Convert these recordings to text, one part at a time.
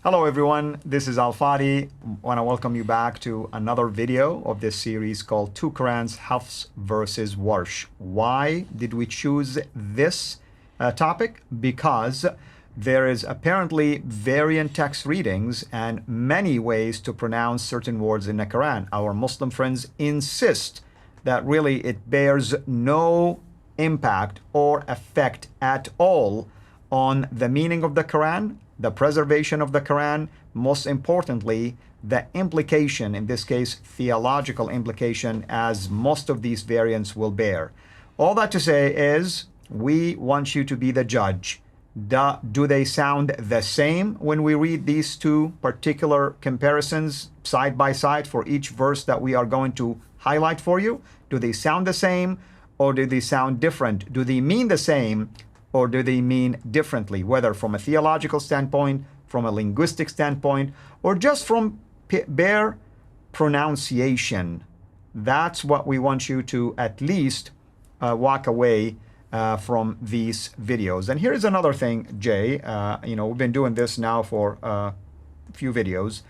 Hello everyone, this is Al-Fadi. I want to welcome you back to another video of this series called Qu'rans, Hafs versus Warsh. Why did we choose this topic? Because there is apparently variant text readings and many ways to pronounce certain words in the Quran. Our Muslim friends insist that really it bears no impact or effect at all on the meaning of the Quran, the preservation of the Quran, most importantly, the implication, in this case, theological implication, as most of these variants will bear. All that to say is, we want you to be the judge. Do they sound the same when we read these two particular comparisons side by side for each verse that we are going to highlight for you? Do they sound the same or do they sound different? Do they mean the same or do they mean differently, whether from a theological standpoint, from a linguistic standpoint, or just from bare pronunciation? That's what we want you to at least walk away from these videos. And here's another thing, Jay. We've been doing this now for a few videos.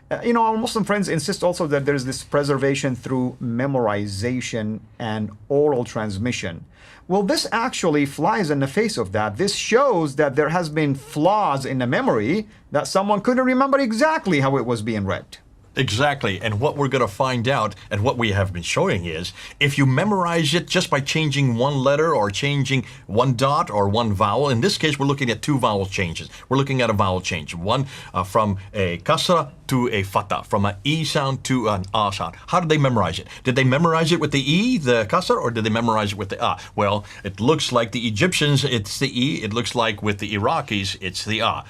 Our Muslim friends insist also that there's this preservation through memorization and oral transmission. Well, this actually flies in the face of that. This shows that there has been flaws in the memory, that someone couldn't remember exactly how it was being read. Exactly, and what we're going to find out, and what we have been showing is, if you memorize it just by changing one letter or changing one dot or one vowel, in this case we're looking at two vowel changes. We're looking at a vowel change, one from a kasra to a fatha, from an E sound to an A sound. How did they memorize it? Did they memorize it with the E, the kasra, or did they memorize it with the A? Well, it looks like the Egyptians, it's the E. It looks like with the Iraqis, it's the A.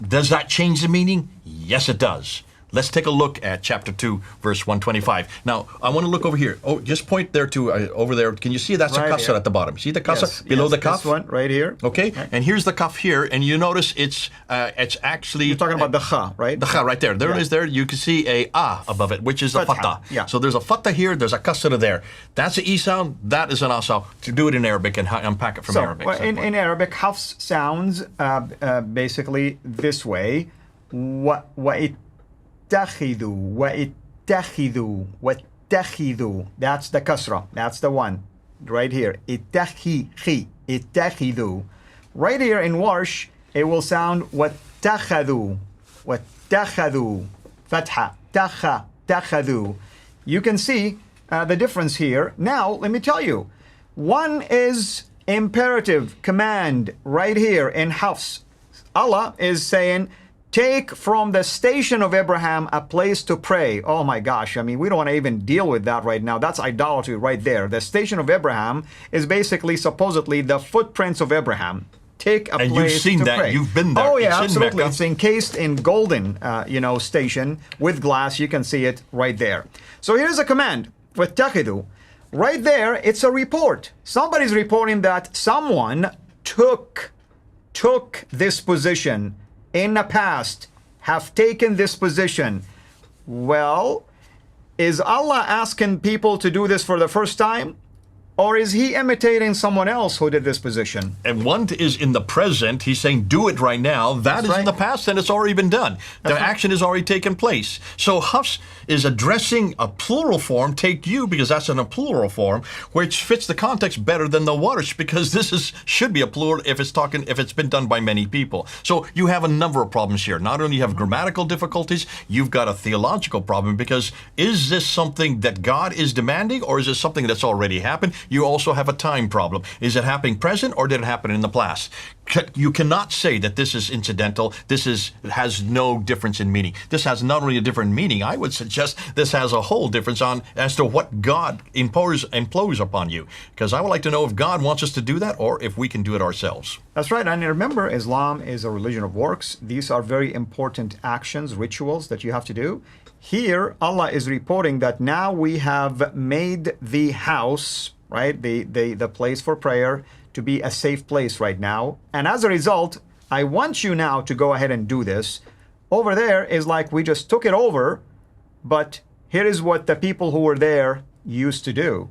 Does that change the meaning? Yes, it does. Let's take a look at chapter 2, verse 125. Now, I want to look over here. Oh, just point there to over there. Can you see that's right a kasra at the bottom? See the kasra below the kaf? This one right here. Okay, right. And here's the kaf here, and you notice it's actually... You're talking about the kha, right? The kha right there. There it is there. You can see a a above it, which is a fatha. Yeah. So there's a fatha here, there's a kasra there. That's an E sound, that is an A sound. To do it in Arabic and unpack it from Arabic. Well, in Arabic, Hafs sounds basically this way. وَاتَّخِذُوا. That's the kasra. That's the one. Right here. اتَّخِذُوا. Right here in Warsh, it will sound وَاتَّخَذُوا. Fatha. تَخَذُوا. You can see the difference here. Now, let me tell you. One is imperative, command, right here in Hafs. Allah is saying, take from the station of Abraham a place to pray. Oh my gosh, I mean, we don't want to even deal with that right now. That's idolatry right there. The station of Abraham is basically, supposedly, the footprints of Abraham. Take a place to pray. And you've seen that, you've been there. Oh yeah, absolutely. It's encased in golden, station with glass. You can see it right there. So here's a command, وَاتَّخِذُوا. Right there, it's a report. Somebody's reporting that someone took this position in the past, have taken this position. Well, is Allah asking people to do this for the first time? Or is he imitating someone else who did this position? And one is in the present. He's saying, do it right now. That is right. In the past, and it's already been done. The action has already taken place. So Hafs is addressing a plural form, take you, because that's in a plural form, which fits the context better than the Warsh, because this should be a plural if it's been done by many people. So you have a number of problems here. Not only you have grammatical difficulties, you've got a theological problem, because is this something that God is demanding, or is this something that's already happened? You also have a time problem. Is it happening present, or did it happen in the past? You cannot say that this is incidental. This has no difference in meaning. This has not only a different meaning, I would suggest this has a whole difference as to what God imposes upon you. Because I would like to know if God wants us to do that, or if we can do it ourselves. That's right. And remember, Islam is a religion of works. These are very important actions, rituals that you have to do. Here, Allah is reporting that now we have made the house, right, the place for prayer, to be a safe place right now. And as a result, I want you now to go ahead and do this. Over there is like we just took it over, but here is what the people who were there used to do.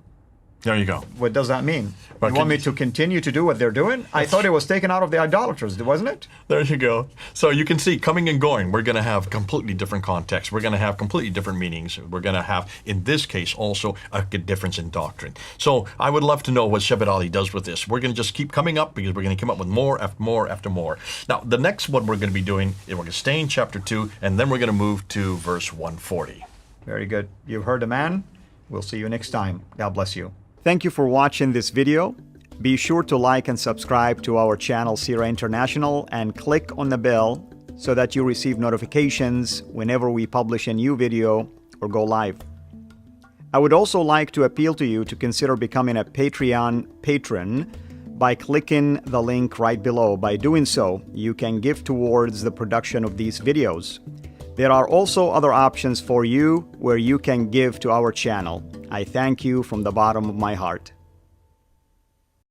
There you go. What does that mean? Well, You want me to continue to do what they're doing? I thought it was taken out of the idolaters, wasn't it? There you go. So you can see, coming and going, we're going to have completely different contexts. We're going to have completely different meanings. We're going to have, in this case, also a difference in doctrine. So I would love to know what Shepherd Ali does with this. We're going to just keep coming up because we're going to come up with more after more after more. Now, the next one we're going to be doing is we're going to stay in chapter 2, and then we're going to move to verse 140. Very good. You've heard the man. We'll see you next time. God bless you. Thank you for watching this video. Be sure to like and subscribe to our channel Sura International and click on the bell so that you receive notifications whenever we publish a new video or go live. I would also like to appeal to you to consider becoming a Patreon patron by clicking the link right below. By doing so, you can give towards the production of these videos. There are also other options for you where you can give to our channel. I thank you from the bottom of my heart.